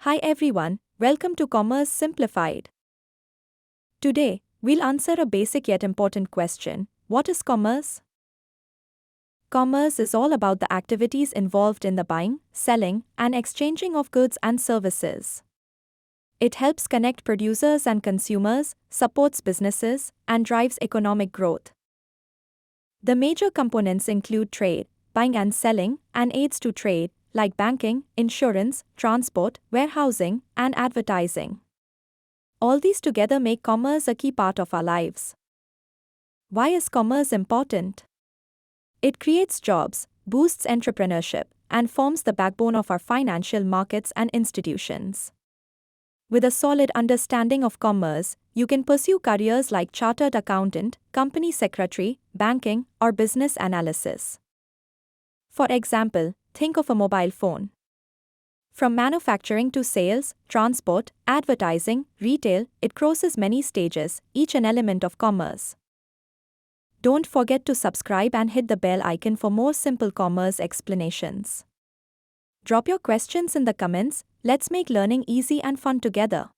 Hi everyone, welcome to Commerce Simplified. Today, we'll answer a basic yet important question. What is commerce? Commerce is all about the activities involved in the buying, selling, and exchanging of goods and services. It helps connect producers and consumers, supports businesses, and drives economic growth. The major components include trade, buying and selling, and aids to trade, like banking, insurance, transport, warehousing, and advertising. All these together make commerce a key part of our lives. Why is commerce important? It creates jobs, boosts entrepreneurship, and forms the backbone of our financial markets and institutions. With a solid understanding of commerce, you can pursue careers like chartered accountant, company secretary, banking, or business analysis. For example, think of a mobile phone. From manufacturing to sales, transport, advertising, retail, it crosses many stages, each an element of commerce. Don't forget to subscribe and hit the bell icon for more simple commerce explanations. Drop your questions in the comments. Let's make learning easy and fun together.